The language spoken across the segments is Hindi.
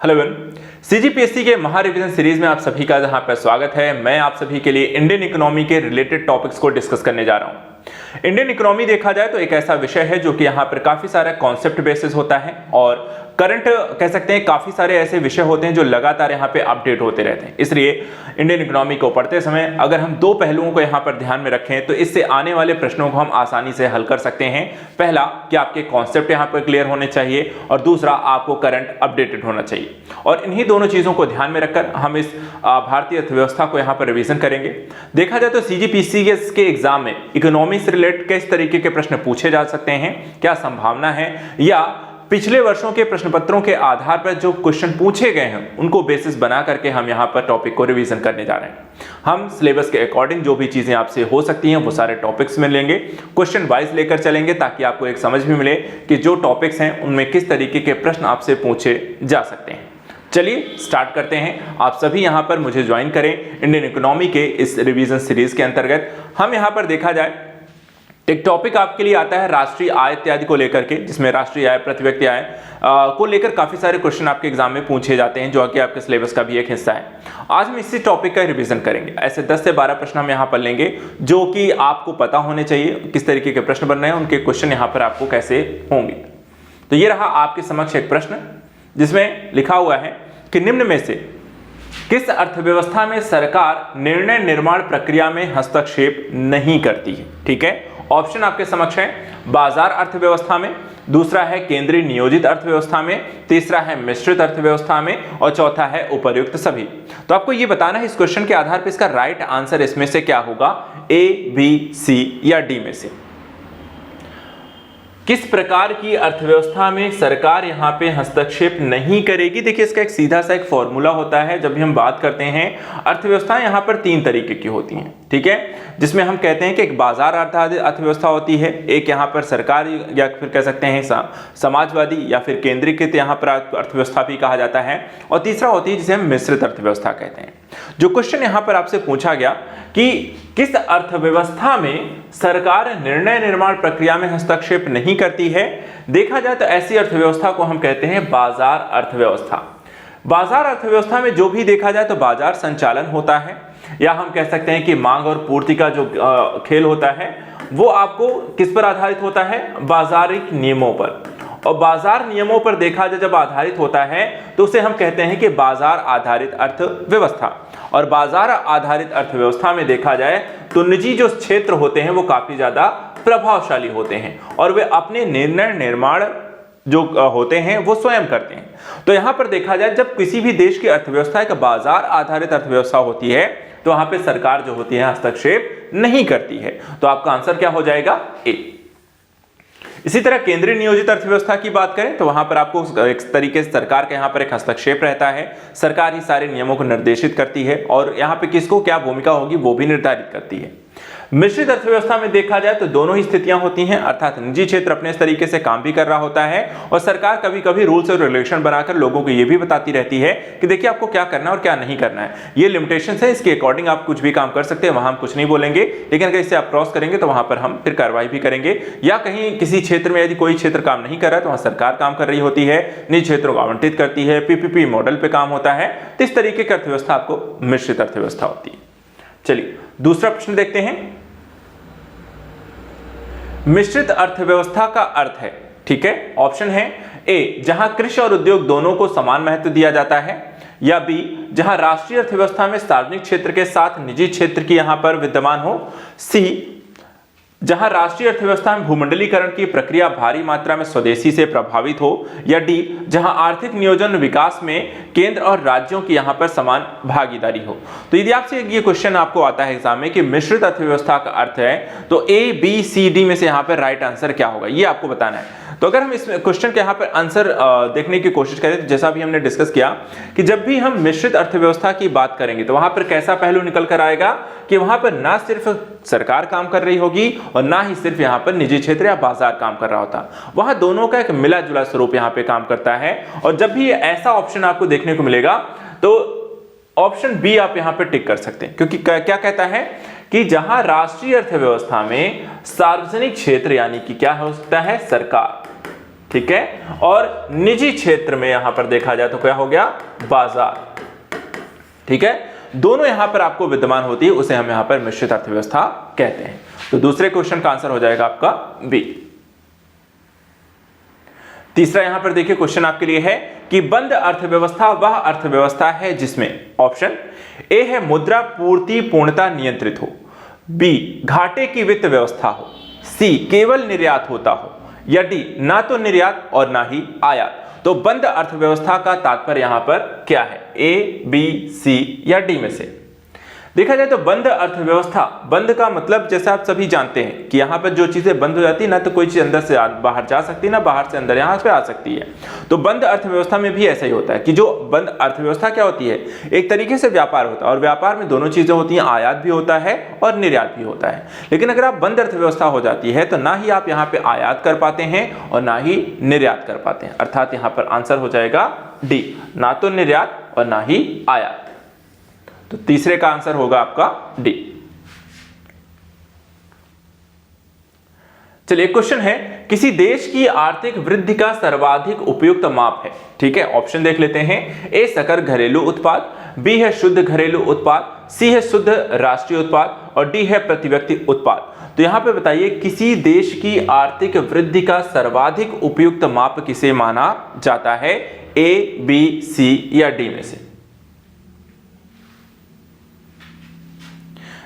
हेलो एवरीवन, सीजीपीएससी के महा रिवीजन सीरीज में आप सभी का जहां पर स्वागत है। मैं आप सभी के लिए इंडियन इकोनॉमी के रिलेटेड टॉपिक्स को डिस्कस करने जा रहा हूं। इंडियन इकोनॉमी देखा जाए तो एक ऐसा विषय है जो कि यहाँ पर काफी सारा कॉन्सेप्ट बेसिस होता है और करंट कह सकते हैं काफी सारे ऐसे विषय होते हैं जो लगातार यहाँ पे अपडेट होते रहते हैं। इसलिए इंडियन इकोनॉमी को पढ़ते समय अगर हम दो पहलुओं को यहाँ पर ध्यान में रखें तो इससे आने वाले प्रश्नों को हम आसानी से हल कर सकते हैं। पहला कि आपके कॉन्सेप्ट यहाँ पर क्लियर होने चाहिए और दूसरा आपको करंट अपडेटेड होना चाहिए। और इन्हीं दोनों चीजों को ध्यान में रखकर हम इस भारतीय अर्थव्यवस्था को यहाँ पर रिवीजन करेंगे। देखा जाए तो सीजीपीएससी के एग्जाम में इकोनॉमी से रिलेटेड किस तरीके के प्रश्न पूछे जा सकते हैं, क्या संभावना है, या पिछले वर्षों के प्रश्न पत्रों के आधार पर जो क्वेश्चन पूछे गए हैं उनको बेसिस बना करके हम यहाँ पर टॉपिक को रिवीजन करने जा रहे हैं। हम सिलेबस के अकॉर्डिंग जो भी चीजें आपसे हो सकती हैं वो सारे टॉपिक्स में लेंगे, क्वेश्चन वाइज लेकर चलेंगे ताकि आपको एक समझ भी मिले कि जो टॉपिक्स हैं उनमें किस तरीके के प्रश्न आपसे पूछे जा सकते हैं। चलिए स्टार्ट करते हैं। आप सभी यहाँ पर मुझे ज्वाइन करें इंडियन इकोनॉमी के इस रिवीजन सीरीज के अंतर्गत। हम यहाँ पर देखा जाए एक टॉपिक आपके लिए आता है राष्ट्रीय आय इत्यादि को लेकर के, जिसमें राष्ट्रीय आय, प्रति व्यक्ति आय को लेकर काफी सारे क्वेश्चन आपके एग्जाम में पूछे जाते हैं जो कि आपके सिलेबस का भी एक हिस्सा है। आज हम इसी टॉपिक का रिवीजन करेंगे। ऐसे 10 से 12 प्रश्न हम यहाँ पर लेंगे जो कि आपको पता होने चाहिए किस तरीके के प्रश्न बन रहे हैं, उनके क्वेश्चन यहाँ पर आपको कैसे होंगे। तो ये रहा आपके समक्ष एक प्रश्न जिसमें लिखा हुआ है कि निम्न में से किस अर्थव्यवस्था में सरकार निर्णय निर्माण प्रक्रिया में हस्तक्षेप नहीं करती है। ठीक है, ऑप्शन आपके समक्ष है बाजार अर्थव्यवस्था में, दूसरा है केंद्रीय नियोजित अर्थव्यवस्था में, तीसरा है मिश्रित अर्थव्यवस्था में और चौथा है उपर्युक्त सभी। तो आपको ये बताना है इस क्वेश्चन के आधार पर इसका राइट आंसर इसमें से क्या होगा, ए, बी, सी या डी में से। किस प्रकार की अर्थव्यवस्था में सरकार यहां पे हस्तक्षेप नहीं करेगी। देखिए इसका एक सीधा सा एक फॉर्मूला होता है। जब भी हम बात करते हैं अर्थव्यवस्था यहां पर 3 तरीके की होती हैं, ठीक है, जिसमें हम कहते हैं कि एक बाजार अर्थव्यवस्था होती है, एक यहां पर सरकार या फिर कह सकते हैं समाजवादी या फिर केंद्रीकृत यहां पर अर्थव्यवस्था भी कहा जाता है, और तीसरा होती है जिसे हम मिश्रित अर्थव्यवस्था कहते हैं। जो क्वेश्चन यहां पर आपसे पूछा गया कि किस अर्थव्यवस्था में सरकार निर्णय निर्माण प्रक्रिया में हस्तक्षेप नहीं करती है, देखा जाए तो ऐसी अर्थव्यवस्था को हम कहते हैं बाजार अर्थव्यवस्था। बाजार अर्थव्यवस्था में जो भी देखा जाए तो बाजार संचालन होता है, या हम कह सकते हैं कि मांग और पूर्ति का जो खेल होता है वो आपको किस पर आधारित होता है, बाजारिक नियमों पर। और बाजार नियमों पर देखा जाए जब आधारित होता है तो उसे हम कहते हैं कि बाजार आधारित अर्थव्यवस्था। और बाजार आधारित अर्थव्यवस्था में देखा जाए तो निजी जो क्षेत्र होते हैं वो काफी ज्यादा प्रभावशाली होते हैं और वे अपने निर्णय निर्माण जो होते हैं वो स्वयं करते हैं। तो यहां पर देखा जाए जब किसी भी देश की अर्थव्यवस्था एक बाजार आधारित अर्थव्यवस्था होती है तो वहां पे सरकार जो होती है हस्तक्षेप नहीं करती है। तो आपका आंसर क्या हो जाएगा, ए। इसी तरह केंद्रीय नियोजित अर्थव्यवस्था की बात करें तो वहां पर आपको एक तरीके से सरकार का यहां पर एक हस्तक्षेप रहता है। सरकार ही सारे नियमों को निर्देशित करती है और यहां पे किसको क्या भूमिका होगी वो भी निर्धारित करती है। मिश्रित अर्थव्यवस्था में देखा जाए तो दोनों ही स्थितियां होती हैं, अर्थात निजी क्षेत्र अपने इस तरीके से काम भी कर रहा होता है और सरकार कभी कभी रूल्स और रेगुलेशन बनाकर लोगों को यह भी बताती रहती है कि देखिए आपको क्या करना है और क्या नहीं करना है। ये लिमिटेशंस है, इसके अकॉर्डिंग आप कुछ भी काम कर सकते हैं, वहां हम कुछ नहीं बोलेंगे, लेकिन अगर इसे आप क्रॉस करेंगे तो वहां पर हम फिर कार्रवाई भी करेंगे। या कहीं किसी क्षेत्र में यदि कोई क्षेत्र काम नहीं कर रहा है तो वहां सरकार काम कर रही होती है, निजी क्षेत्रों को आवंटित करती है, पीपीपी मॉडल पे काम होता है। तो इस तरीके की अर्थव्यवस्था आपको मिश्रित अर्थव्यवस्था होती है। चलिए दूसरा प्रश्न देखते हैं। मिश्रित अर्थव्यवस्था का अर्थ है, ठीक है, ऑप्शन है ए जहां कृषि और उद्योग दोनों को समान महत्व दिया जाता है, या बी जहां राष्ट्रीय अर्थव्यवस्था में सार्वजनिक क्षेत्र के साथ निजी क्षेत्र की यहां पर विद्यमान हो, सी जहां राष्ट्रीय अर्थव्यवस्था में भूमंडलीकरण की प्रक्रिया भारी मात्रा में स्वदेशी से प्रभावित हो, या डी जहां आर्थिक नियोजन विकास में केंद्र और राज्यों की यहां पर समान भागीदारी हो। तो यदि आपसे ये क्वेश्चन आपको आता है एग्जाम में कि मिश्रित अर्थव्यवस्था का अर्थ है तो ए, बी, सी, डी में से यहां पर राइट आंसर क्या होगा ये आपको बताना है। तो अगर हम इस क्वेश्चन के यहाँ पर आंसर देखने की कोशिश करें तो जैसा भी हमने डिस्कस किया कि जब भी हम मिश्रित अर्थव्यवस्था की बात करेंगे तो वहां पर कैसा पहलू निकल कर आएगा कि वहां पर ना सिर्फ सरकार काम कर रही होगी और ना ही सिर्फ यहाँ पर निजी क्षेत्र या बाजार काम कर रहा होता, वहां दोनों का एक मिला जुला स्वरूप यहाँ पे काम करता है। और जब भी ऐसा ऑप्शन आपको देखने को मिलेगा तो ऑप्शन बी आप यहाँ पे टिक कर सकते हैं, क्योंकि क्या कहता है कि जहां राष्ट्रीय अर्थव्यवस्था में सार्वजनिक क्षेत्र यानी कि क्या हो सकता है, सरकार, ठीक है, और निजी क्षेत्र में यहां पर देखा जाए तो क्या हो गया, बाजार। ठीक है, दोनों यहां पर आपको विद्यमान होती है, उसे हम यहां पर मिश्रित अर्थव्यवस्था कहते हैं। तो दूसरे क्वेश्चन का आंसर हो जाएगा आपका बी। तीसरा यहां पर देखिए क्वेश्चन आपके लिए है कि बंद अर्थव्यवस्था वह अर्थव्यवस्था है जिसमें ऑप्शन ए है मुद्रा पूर्ति पूर्णतः नियंत्रित हो, बी घाटे की वित्त व्यवस्था हो, सी केवल निर्यात होता हो, या डी ना तो निर्यात और ना ही आयात। तो बंद अर्थव्यवस्था का तात्पर्य यहां पर क्या है, ए, बी, सी या डी में से। देखा जाए तो बंद अर्थव्यवस्था, बंद का मतलब जैसे आप सभी जानते हैं कि यहां पर जो चीजें बंद हो जाती है ना तो कोई चीज अंदर से बाहर जा सकती है ना बाहर से अंदर यहां पे आ सकती है। तो बंद अर्थव्यवस्था में भी ऐसा ही होता है कि जो बंद अर्थव्यवस्था क्या होती है, एक तरीके से व्यापार होता है और व्यापार में दोनों चीजें होती हैं, आयात भी होता है और निर्यात भी होता है। लेकिन अगर आप बंद अर्थव्यवस्था हो जाती है तो ना ही आप यहाँ पे आयात कर पाते हैं और ना ही निर्यात कर पाते हैं, अर्थात यहाँ पर आंसर हो जाएगा डी, ना तो निर्यात और ना ही आयात। तो तीसरे का आंसर होगा आपका डी। चलिए क्वेश्चन है, किसी देश की आर्थिक वृद्धि का सर्वाधिक उपयुक्त माप है। ठीक है, ऑप्शन देख लेते हैं। ए सकल घरेलू उत्पाद, बी है शुद्ध घरेलू उत्पाद, सी है शुद्ध राष्ट्रीय उत्पाद और डी है प्रति व्यक्ति उत्पाद। तो यहां पे बताइए किसी देश की आर्थिक वृद्धि का सर्वाधिक उपयुक्त माप किसे माना जाता है, ए, बी, सी या डी में से।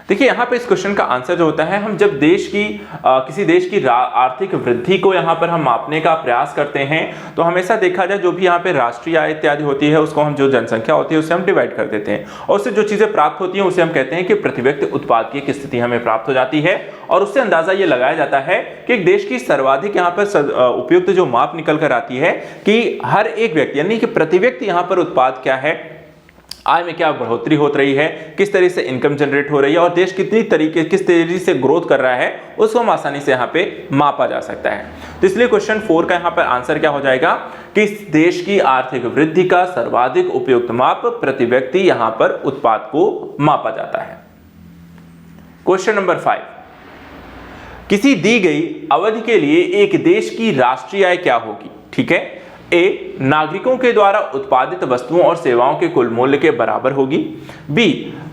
देखिए यहां पे इस क्वेश्चन का आंसर जो होता है, हम जब किसी देश की आर्थिक वृद्धि को यहां पर हम मापने का प्रयास करते हैं तो हमेशा देखा जाए जो भी यहां पे राष्ट्रीय आय इत्यादि होती है उसको हम, जो जनसंख्या होती है उससे हम डिवाइड कर देते हैं और उससे जो चीजें प्राप्त होती हैं उसे हम कहते हैं कि प्रति व्यक्ति उत्पाद की एक स्थिति हमें प्राप्त हो जाती है और उससे अंदाजा ये लगाया जाता है कि एक देश की सर्वाधिक यहां पर उपयुक्त जो माप निकल कर आती है कि हर एक व्यक्ति यानी कि प्रति व्यक्ति यहां पर उत्पाद क्या है, आय में क्या बढ़ोतरी हो रही है, किस तरह से इनकम जनरेट हो रही है और देश किस तेजी से ग्रोथ कर रहा है, उसको हम आसानी से यहाँ पे मापा जा सकता है। तो इसलिए क्वेश्चन 4 का यहाँ पर आंसर क्या हो जाएगा कि इस देश की आर्थिक वृद्धि का सर्वाधिक उपयुक्त माप प्रति व्यक्ति यहाँ पर उत्पाद को मापा जाता है। क्वेश्चन नंबर 5, किसी दी गई अवधि के लिए एक देश की राष्ट्रीय आय क्या होगी। ठीक है, ए नागरिकों के द्वारा उत्पादित वस्तुओं और सेवाओं के कुल मूल्य के बराबर होगी, बी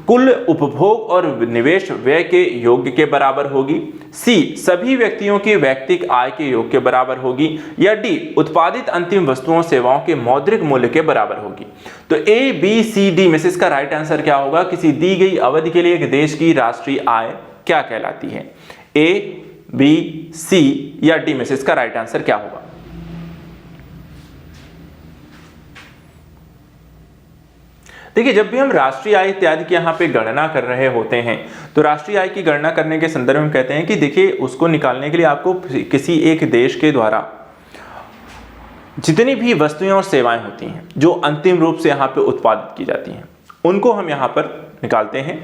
कुल उपभोग और निवेश व्यय के योग के बराबर होगी, सी सभी व्यक्तियों की व्यक्तिगत आय के योग के बराबर होगी या डी उत्पादित अंतिम वस्तुओं सेवाओं के मौद्रिक मूल्य के बराबर होगी। तो ए, बी, सी, डी में से इसका राइट आंसर क्या होगा, किसी दी गई अवधि के लिए एक देश की राष्ट्रीय आय क्या कहलाती है, ए, बी, सी या डी में से इसका राइट आंसर क्या होगा। देखिए जब भी हम राष्ट्रीय आय इत्यादि की यहाँ पे गणना कर रहे होते हैं तो राष्ट्रीय आय की गणना करने के संदर्भ में कहते हैं कि देखिए उसको निकालने के लिए आपको किसी एक देश के द्वारा जितनी भी वस्तुएं और सेवाएं होती हैं जो अंतिम रूप से यहाँ पे उत्पादित की जाती हैं उनको हम यहाँ पर निकालते हैं,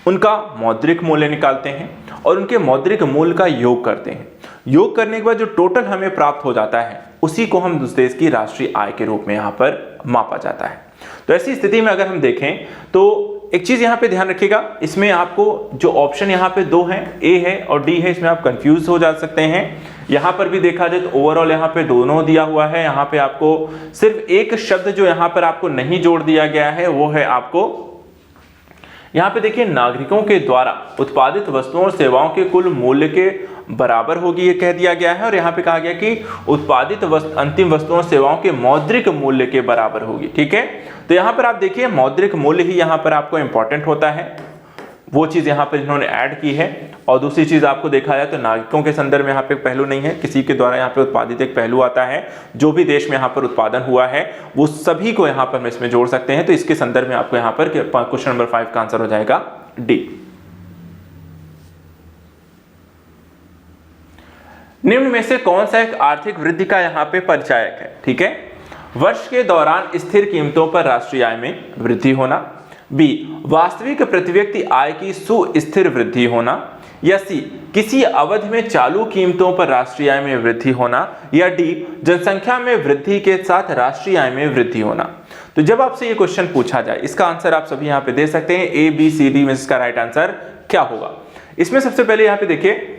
उनका मौद्रिक मूल्य निकालते हैं और उनके मौद्रिक मूल्य का योग करते हैं। योग करने के बाद जो टोटल हमें प्राप्त हो जाता है उसी को हम उस देश की राष्ट्रीय आय के रूप में यहाँ पर मापा जाता है। तो ऐसी स्थिति में अगर हम देखें तो एक चीज यहाँ पे ध्यान रखिएगा, इसमें आपको जो ऑप्शन यहाँ पे 2 हैं, ए है और डी है, इसमें आप कंफ्यूज हो जा सकते हैं। यहाँ पर भी देखा जाए तो ओवरऑल यहाँ पे दोनों दिया हुआ है, यहाँ पे आपको सिर्फ एक शब्द जो यहाँ पर आपको नहीं जोड़ दिया गया है वो है आपको यहाँ पे देखिए नागरिकों के द्वारा उत्पादित वस्तुओं और सेवाओं के कुल मूल्य के बराबर होगी ये कह दिया गया है और यहाँ पे कहा गया कि उत्पादित अंतिम वस्तुओं और सेवाओं के मौद्रिक मूल्य के बराबर होगी। ठीक है, तो यहाँ पर आप देखिए मौद्रिक मूल्य ही यहाँ पर आपको इंपॉर्टेंट होता है, वो चीज यहाँ पर इन्होंने ऐड की है। और दूसरी चीज आपको देखा जाए तो नागरिकों के संदर्भ में यहाँ पे पहलू नहीं है, किसी के द्वारा यहाँ पे उत्पादित एक पहलू आता है, जो भी देश में यहाँ पर उत्पादन हुआ है वो सभी को यहाँ पर हम इसमें जोड़ सकते हैं। तो इसके संदर्भ में आपको यहाँ पर क्वेश्चन नंबर 5 का आंसर हो जाएगा डी। निम्न में से कौन सा एक आर्थिक वृद्धि का यहाँ पे परिचायक है। ठीक है, वर्ष के दौरान स्थिर कीमतों पर राष्ट्रीय आय में वृद्धि होना, बी वास्तविक प्रति व्यक्ति आय की सुस्थिर वृद्धि होना या सी किसी अवधि में चालू कीमतों पर राष्ट्रीय आय में वृद्धि होना या डी जनसंख्या में वृद्धि के साथ राष्ट्रीय आय में वृद्धि होना। तो जब आपसे ये क्वेश्चन पूछा जाए इसका आंसर आप सभी यहाँ पे दे सकते हैं, ए, बी, सी, डी में इसका राइट आंसर क्या होगा। इसमें सबसे पहले यहाँ पे देखिए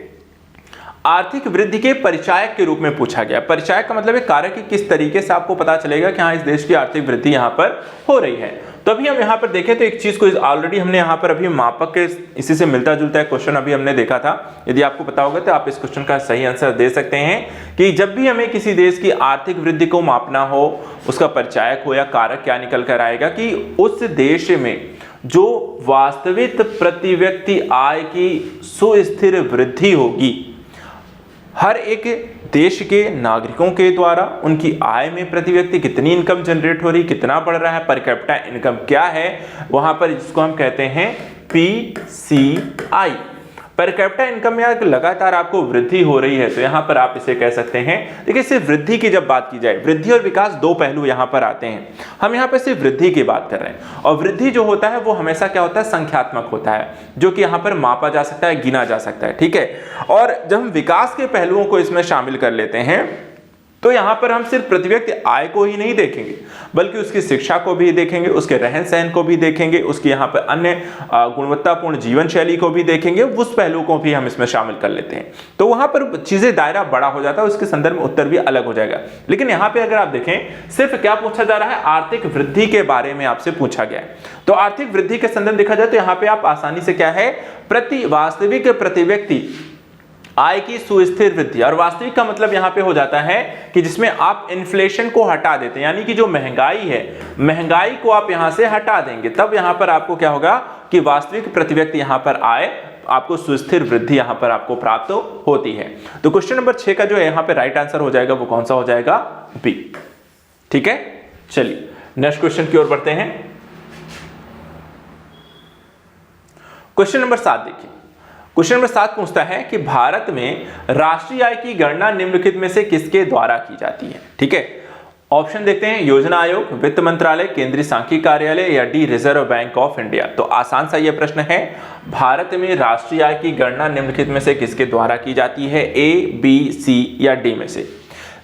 आर्थिक वृद्धि के परिचायक के रूप में पूछा गया। परिचायक का मतलब है कारक कि किस तरीके से आपको पता चलेगा कि हाँ इस देश की आर्थिक वृद्धि यहाँ पर हो रही है। तो अभी हम यहाँ पर देखें तो एक चीज को ऑलरेडी हमने यहाँ पर अभी मापक के इसी से मिलता जुलता एक क्वेश्चन अभी हमने देखा था। यदि आपको पता होगा तो आप इस क्वेश्चन का सही आंसर दे सकते हैं कि जब भी हमें किसी देश की आर्थिक वृद्धि को मापना हो, उसका परिचायक हो या कारक क्या निकल कर आएगा कि उस देश में जो वास्तविक प्रति व्यक्ति आय की सुस्थिर वृद्धि होगी, हर एक देश के नागरिकों के द्वारा उनकी आय में प्रति व्यक्ति कितनी इनकम जनरेट हो रही, कितना बढ़ रहा है, पर कैपिटा इनकम क्या है, वहां पर जिसको हम कहते हैं पीसीआई, पर कैपिटा इनकम में लगातार आपको वृद्धि हो रही है, तो यहां पर आप इसे कह सकते हैं। देखिए सिर्फ वृद्धि की जब बात की जाए, वृद्धि और विकास दो पहलू यहां पर आते हैं, हम यहां पर सिर्फ वृद्धि की बात कर रहे हैं। और वृद्धि जो होता है वो हमेशा क्या होता है, संख्यात्मक होता है, जो कि यहां पर मापा जा सकता है, गिना जा सकता है, ठीक है। और जब हम विकास के पहलुओं को इसमें शामिल कर लेते हैं तो यहां पर हम सिर्फ प्रति व्यक्ति आय को ही नहीं देखेंगे, बल्कि उसकी शिक्षा को भी देखेंगे, उसके रहन सहन को भी देखेंगे, उसकी यहां पर अन्य गुणवत्तापूर्ण जीवन शैली को भी देखेंगे, उस पहलू को भी हम इसमें शामिल कर लेते हैं। तो वहां पर चीजें दायरा बड़ा हो जाता है, उसके संदर्भ में उत्तर भी अलग हो जाएगा। लेकिन यहां पर अगर आप देखें सिर्फ क्या पूछा जा रहा है, आर्थिक वृद्धि के बारे में आपसे पूछा गया है। तो आर्थिक वृद्धि के संदर्भ देखा जाए तो यहां पर आप आसानी से क्या है, वास्तविक प्रति व्यक्ति आय की सुस्थिर वृद्धि, और वास्तविक का मतलब यहां पे हो जाता है कि जिसमें आप इन्फ्लेशन को हटा देते हैं, यानी कि जो महंगाई है, महंगाई को आप यहां से हटा देंगे, तब यहां पर आपको क्या होगा कि वास्तविक प्रति व्यक्ति यहां पर आय, आपको सुस्थिर वृद्धि यहां पर आपको प्राप्त होती है। तो क्वेश्चन नंबर 6 का जो है यहां पे राइट आंसर हो जाएगा, वो कौन सा हो जाएगा, बी। ठीक है, चलिए नेक्स्ट क्वेश्चन की ओर बढ़ते हैं। क्वेश्चन नंबर 7 देखिए। क्वेश्चन नंबर 7 पूछता है कि भारत में राष्ट्रीय आय की गणना निम्नलिखित में से किसके द्वारा की जाती है। ठीक है, ऑप्शन देखते हैं, योजना आयोग, वित्त मंत्रालय, केंद्रीय सांख्यिकी कार्यालय या D reserve bank of India. तो आसान सा यह प्रश्न है, भारत में राष्ट्रीय आय की गणना निम्नलिखित में से किसके द्वारा की जाती है, ए, बी, सी या डी में से।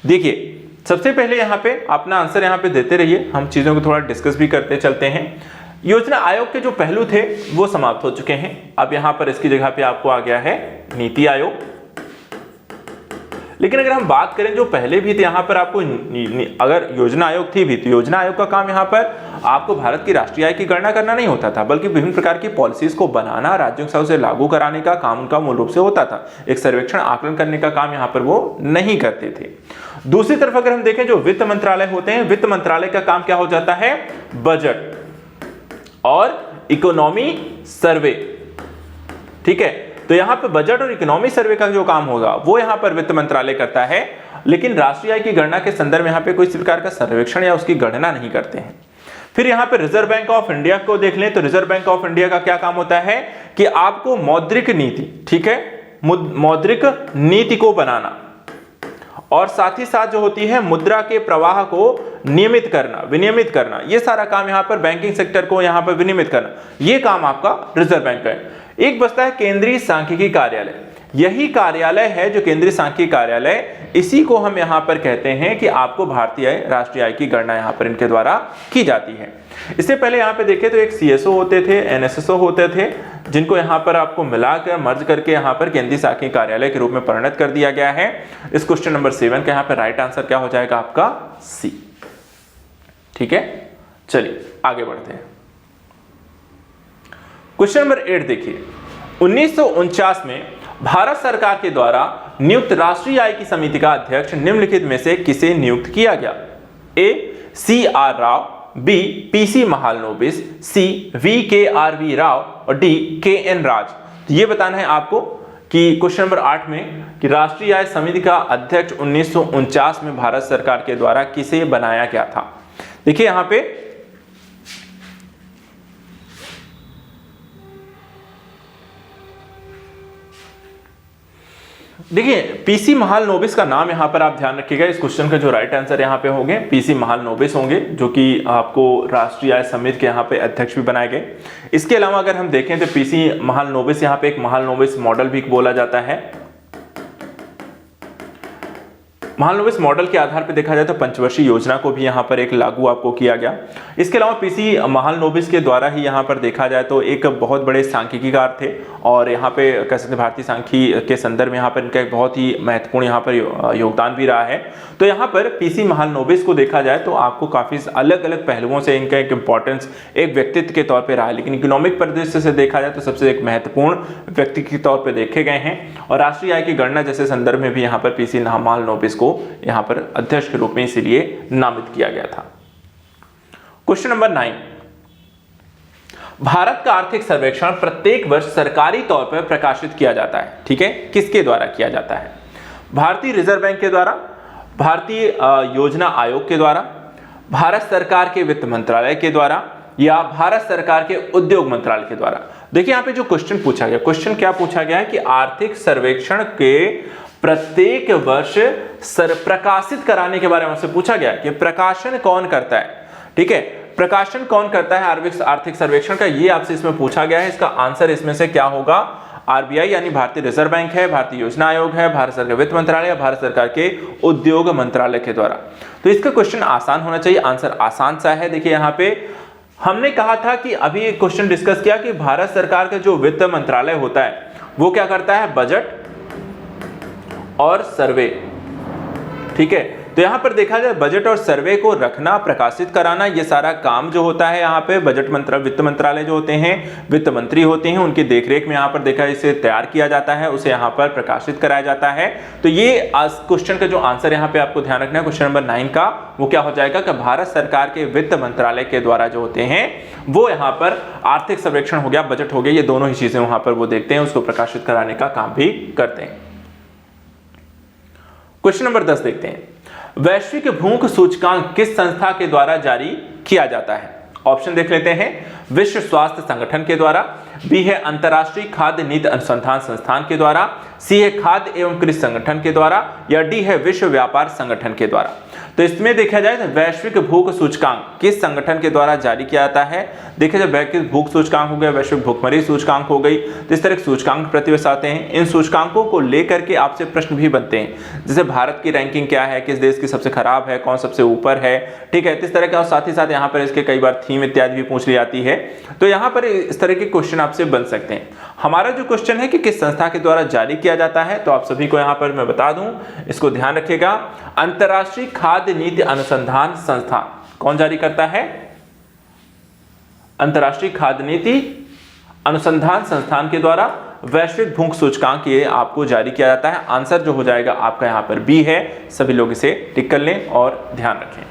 देखिए सबसे पहले यहां पे अपना आंसर यहां पे देते रहिए, हम चीजों को थोड़ा डिस्कस भी करते चलते हैं। योजना आयोग के जो पहलू थे वो समाप्त हो चुके हैं, अब यहां पर इसकी जगह पे आपको आ गया है नीति आयोग। लेकिन अगर हम बात करें जो पहले भी थे, यहां पर आपको अगर योजना आयोग थी भी, तो योजना आयोग का काम यहां पर आपको भारत की राष्ट्रीय आय की गणना करना नहीं होता था, बल्कि विभिन्न प्रकार की पॉलिसीज को बनाना, राज्यों के साथ उसे लागू कराने का काम उनका मूल रूप से होता था। एक सर्वेक्षण आकलन करने का काम यहां पर वो नहीं करते थे। दूसरी तरफ अगर हम देखें जो वित्त मंत्रालय होते हैं, वित्त मंत्रालय का काम क्या हो जाता है, बजट और इकोनॉमी सर्वे। ठीक है, तो यहां पे बजट और इकोनॉमी सर्वे का जो काम होगा वो यहां पर वित्त मंत्रालय करता है, लेकिन राष्ट्रीय आय की गणना के संदर्भ में यहां पे कोई प्रकार का सर्वेक्षण या उसकी गणना नहीं करते हैं। फिर यहां पे रिजर्व बैंक ऑफ इंडिया को देख लें, तो रिजर्व बैंक ऑफ इंडिया का क्या काम होता है कि आपको मौद्रिक नीति, ठीक है, मौद्रिक नीति को बनाना, और साथ ही साथ जो होती है मुद्रा के प्रवाह को नियमित करना, विनियमित करना, ये सारा काम यहां पर बैंकिंग सेक्टर को यहां पर विनियमित करना, ये काम आपका रिजर्व बैंक का है। एक बचता है केंद्रीय सांख्यिकी कार्यालय, यही कार्यालय है जो केंद्रीय सांख्यिकी कार्यालय, इसी को हम यहां पर कहते हैं कि आपको भारतीय राष्ट्रीय आय की गणना यहां पर इनके द्वारा की जाती है। इससे पहले यहां पे देखें तो एक सीएसओ होते थे, एनएसएसओ होते थे, जिनको यहां पर आपको मिलाकर मर्ज करके यहां पर केंद्रीय सांख्यिकी कार्यालय के रूप में परिणत कर दिया गया है। इस क्वेश्चन नंबर 7 का यहां पर राइट आंसर क्या हो जाएगा आपका, सी। ठीक है, चलिए आगे बढ़ते हैं। क्वेश्चन नंबर 8 देखिए, 1949 में भारत सरकार के द्वारा नियुक्त राष्ट्रीय आय की समिति का अध्यक्ष निम्नलिखित में से किसे नियुक्त किया गया, A, C R Rao, B, P C Mahalanobis, C, V K R V Rao और डी, के एन राज। तो ये बताना है आपको कि क्वेश्चन नंबर 8 में कि राष्ट्रीय आय समिति का अध्यक्ष 1949 में भारत सरकार के द्वारा किसे बनाया गया था। देखिए यहां पे देखिए पीसी महालनोबिस का नाम यहां पर आप ध्यान रखिएगा, इस क्वेश्चन का जो राइट आंसर यहां पे होंगे पीसी महालनोबिस होंगे, जो कि आपको राष्ट्रीय आय समिति के यहां पे अध्यक्ष भी बनाए गए। इसके अलावा अगर हम देखें तो पीसी महालनोबिस यहां पे एक महालनोबिस मॉडल भी बोला जाता है। महालनोबिस मॉडल के आधार पर देखा जाए तो पंचवर्षीय योजना को भी यहाँ पर एक लागू आपको किया गया। इसके अलावा पीसी महालनोबिस के द्वारा ही यहाँ पर देखा जाए तो एक बहुत बड़े सांख्यिकीकार थे और यहाँ पे कह सकते भारतीय सांख्यिकी के संदर्भ में यहाँ पर इनका एक बहुत ही महत्वपूर्ण यहाँ पर योगदान भी रहा है। तो यहाँ पर पीसी महालनोबिस को देखा जाए तो आपको काफी अलग अलग पहलुओं से इनका एक इंपॉर्टेंस एक व्यक्तित्व के तौर पर रहा है, लेकिन इकोनॉमिक परिदृश्य से देखा जाए तो सबसे एक महत्वपूर्ण व्यक्ति के तौर पर देखे गए हैं और राष्ट्रीय आय की गणना जैसे संदर्भ में भी यहाँ पर पीसी महालनोबिस को यहां पर अध्यक्ष के रूप में इसलिए नामित किया गया था। क्वेश्चन नंबर 9, भारत का आर्थिक सर्वेक्षण प्रत्येक वर्ष सरकारी तौर पर प्रकाशित किया जाता है, ठीक है, किसके द्वारा किया जाता है? भारतीय रिजर्व बैंक के द्वारा, भारतीय योजना आयोग के द्वारा, भारत सरकार के वित्त मंत्रालय के द्वारा या भारत सरकार के उद्योग मंत्रालय के द्वारा। देखिए यहां पे जो क्वेश्चन पूछा गया, क्वेश्चन क्या पूछा गया है कि आर्थिक सर्वेक्षण के प्रत्येक वर्ष प्रकाशित कराने के बारे में आपसे पूछा गया कि प्रकाशन कौन करता है, ठीक है, प्रकाशन कौन करता है आर्थिक सर्वेक्षण का, ये आपसे इसमें पूछा गया है। इसका आंसर इसमें से क्या होगा? आरबीआई यानी भारतीय रिजर्व बैंक है, भारतीय योजना आयोग है, भारत सरकार वित्त मंत्रालय या भारत सरकार के उद्योग मंत्रालय के द्वारा। तो इसका क्वेश्चन आसान होना चाहिए, आंसर आसान सा है। देखिए यहाँ पे हमने कहा था कि अभी एक क्वेश्चन डिस्कस किया कि भारत सरकार का जो वित्त मंत्रालय होता है वो क्या करता है? बजट और सर्वे, ठीक है। तो यहां पर देखा जाए बजट और सर्वे को रखना, प्रकाशित कराना, ये सारा काम जो होता है यहाँ पे वित्त मंत्रालय जो होते हैं, वित्त मंत्री होते हैं, उनकी देखरेख में यहाँ पर देखा इसे तैयार किया जाता है, उसे यहाँ पर प्रकाशित कराया जाता है। तो ये क्वेश्चन का जो आंसर यहाँ पे आपको ध्यान रखना है क्वेश्चन नंबर 9 का, वो क्या हो जाएगा कि भारत सरकार के वित्त मंत्रालय के द्वारा जो होते हैं वो यहाँ पर आर्थिक सर्वेक्षण हो गया, बजट हो गया, ये दोनों ही चीजें वहां पर वो देखते हैं, उसको प्रकाशित कराने का काम भी करते हैं। क्वेश्चन नंबर 10 देखते हैं, वैश्विक भूख सूचकांक किस संस्था के द्वारा जारी किया जाता है? ऑप्शन देख लेते हैं, विश्व स्वास्थ्य संगठन के द्वारा, बी है अंतरराष्ट्रीय खाद्य नीति अनुसंधान संस्थान के द्वारा, सी है खाद्य एवं कृषि संगठन के द्वारा या डी है विश्व व्यापार संगठन के द्वारा। तो इसमें देखा जाए तो वैश्विक भूख सूचकांक किस संगठन के द्वारा जारी किया जाता है? देखा जाए वैश्विक भूख सूचकांक हो गया, वैश्विक भूखमरी सूचकांक हो गई, तो इस तरह के सूचकांक प्रतिवर्ष आते हैं। इन सूचकांकों को लेकर के आपसे प्रश्न भी बनते हैं, जैसे भारत की रैंकिंग क्या है, किस देश की सबसे खराब है, कौन सबसे ऊपर है, ठीक है, इस तरह का। साथ ही साथ यहाँ पर इसके कई बार थीम इत्यादि भी पूछ ली जाती है, तो यहाँ पर इस तरह के क्वेश्चन आपसे बन सकते हैं। हमारा जो क्वेश्चन है कि किस संस्था के द्वारा जारी किया जाता है, तो आप सभी को यहाँ पर मैं बता दूं, इसको ध्यान रखिएगा, अंतरराष्ट्रीय खाद्य नीति अनुसंधान संस्थान। कौन जारी करता है? अंतरराष्ट्रीय खाद्य नीति अनुसंधान संस्थान के द्वारा वैश्विक भूख सूचकांक ये आपको जारी किया जाता है। आंसर जो हो जाएगा आपका यहाँ पर बी है, सभी लोग इसे टिक कर लें और ध्यान रखें।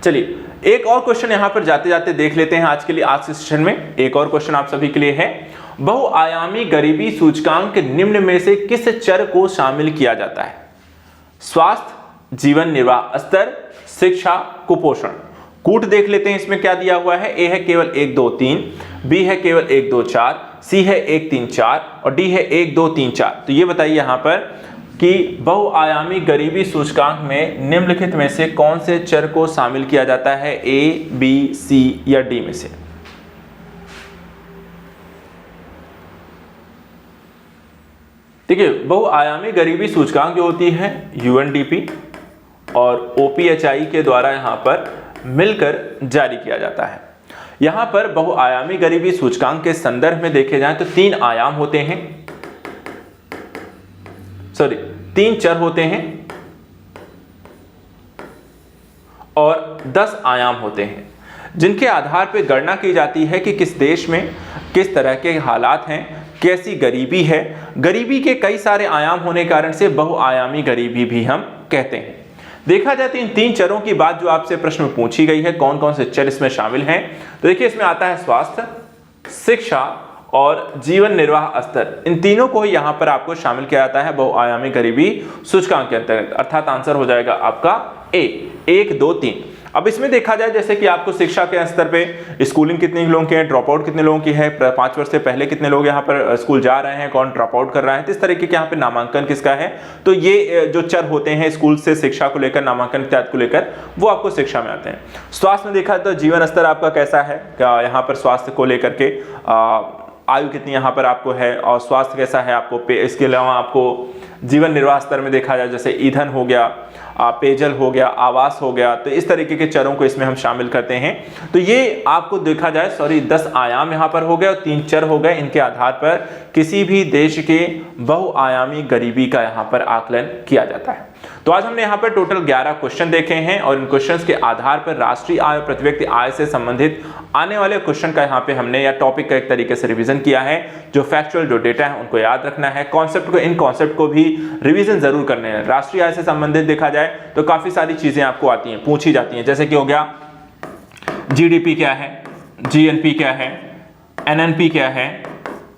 चलिए एक और क्वेश्चन यहां पर जाते जाते देख लेते हैं आज के लिए। आज के सेशन में एक और क्वेश्चन आप सभी के लिए है, बहुआयामी गरीबी सूचकांक निम्न में से किस चर को शामिल किया जाता है? स्वास्थ्य, जीवन निर्वाह स्तर, शिक्षा, कुपोषण। कूट देख लेते हैं इसमें क्या दिया हुआ है। ए है केवल 1 2 3, बी है केवल 1 2 4, सी है 1 3 4 और डी है 1 2 3 4। तो ये बताइए यहां पर कि बहुआयामी गरीबी सूचकांक में निम्नलिखित में से कौन से चर को शामिल किया जाता है? ए, बी, सी या डी में से? देखिए बहुआयामी गरीबी सूचकांक जो होती है यूएनडीपी और ओपीएचआई के द्वारा यहां पर मिलकर जारी किया जाता है। यहां पर बहुआयामी गरीबी सूचकांक के संदर्भ में देखे जाएं तो 3 आयाम होते हैं, 3 चर होते हैं और 10 आयाम होते हैं, जिनके आधार पर गणना की जाती है कि किस देश में किस तरह के हालात हैं, कैसी गरीबी है। गरीबी के कई सारे आयाम होने के कारण से बहुआयामी गरीबी भी हम कहते हैं। देखा जाए तो इन 3 चरों की बात जो आपसे प्रश्न में पूछी गई है, कौन कौन से चर इसमें शामिल हैं, तो देखिए इसमें आता है स्वास्थ्य, शिक्षा और जीवन निर्वाह स्तर। इन तीनों को ही यहां पर आपको शामिल किया जाता है बहुआयामी गरीबी सूचकांक के अंतर्गत, अर्थात आंसर हो जाएगा आपका ए, 1 2 3। अब इसमें देखा जाए जैसे कि आपको शिक्षा के स्तर पे स्कूलिंग कितने लोगों की है, ड्रॉप आउट कितने लोगों की है, 5 वर्ष से पहले कितने लोग यहाँ पर स्कूल जा रहे हैं, कौन ड्रॉप आउट कर रहा है, तो इस तरीके के यहाँ पे नामांकन किसका है। तो ये जो चर होते हैं स्कूल से शिक्षा को लेकर, नामांकन इत्यादि को लेकर, वो आपको शिक्षा में आते हैं। स्वास्थ्य में देखा तो जीवन स्तर आपका कैसा है, क्या यहाँ पर स्वास्थ्य को लेकर के आयु कितनी यहाँ पर आपको है और स्वास्थ्य कैसा है आपको, इसके अलावा आपको जीवन निर्वाह स्तर में देखा जाए जैसे ईंधन हो गया, पेयजल हो गया, आवास हो गया, तो इस तरीके के चरों को इसमें हम शामिल करते हैं। तो ये आपको देखा जाए 10 आयाम यहाँ पर हो गए और 3 चर हो गए। इनके आधार पर किसी भी देश के बहुआयामी गरीबी का यहाँ पर आकलन किया जाता है। तो आज हमने यहाँ पर टोटल 11 क्वेश्चन देखे हैं और इन क्वेश्चंस के आधार पर राष्ट्रीय आय और प्रति व्यक्ति आय से संबंधित आने वाले क्वेश्चन का यहाँ पे हमने या टॉपिक का एक तरीके से रिवीजन किया है। जो फैक्चुअल जो डेटा है उनको याद रखना है, कॉन्सेप्ट को, इन कॉन्सेप्ट को भी रिवीजन जरूर करने हैं। राष्ट्रीय आय से संबंधित देखा जाए तो काफी सारी चीजें आपको आती हैं, पूछी जाती हैं, जैसे कि हो गया जीडीपी क्या है, जीएनपी क्या है, एनएनपी क्या है,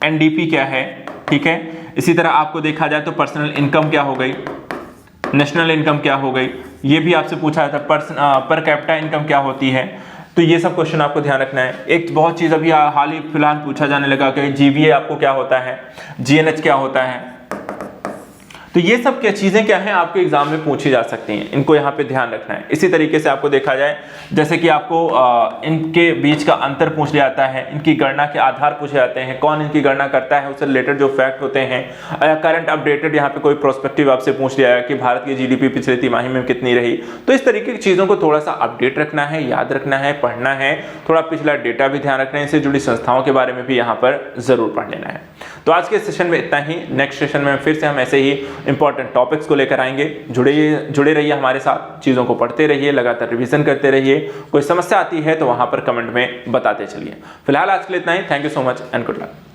एनडीपी क्या है, ठीक है। इसी तरह आपको देखा जाए तो पर्सनल इनकम क्या हो गई, नेशनल इनकम क्या हो गई, ये भी आपसे पूछा जाता है, पर कैपिटा इनकम क्या होती है। तो ये सब क्वेश्चन आपको ध्यान रखना है। एक बहुत चीज अभी हाल ही फिलहाल पूछा जाने लगा कि जीवीए आपको क्या होता है, जीएनएच क्या होता है। तो ये सब क्या चीजें क्या है आपके एग्जाम में पूछी जा सकती हैं, इनको यहाँ पे ध्यान रखना है। इसी तरीके से आपको देखा जाए जैसे कि आपको इनके बीच का अंतर पूछ लिया जाता है, इनकी गणना के आधार पूछे जाते हैं, कौन इनकी गणना करता है, उससे रिलेटेड जो फैक्ट होते हैं, करंट अपडेटेड यहाँ पे कोई प्रोस्पेक्टिव आपसे पूछ लिया है कि भारत की जीडीपी पिछले तिमाही में कितनी रही। तो इस तरीके की चीजों को थोड़ा सा अपडेट रखना है, याद रखना है, पढ़ना है, थोड़ा पिछला डेटा भी ध्यान रखना है, इससे जुड़ी संस्थाओं के बारे में भी यहाँ पर जरूर पढ़ लेना है। तो आज के सेशन में इतना ही। नेक्स्ट सेशन में फिर से हम ऐसे ही इंपॉर्टेंट टॉपिक्स को लेकर आएंगे। जुड़े रहिए हमारे साथ, चीजों को पढ़ते रहिए, लगातार रिवीजन करते रहिए। कोई समस्या आती है तो वहां पर कमेंट में बताते चलिए। फिलहाल आज के लिए इतना ही। Thank you so much and good luck.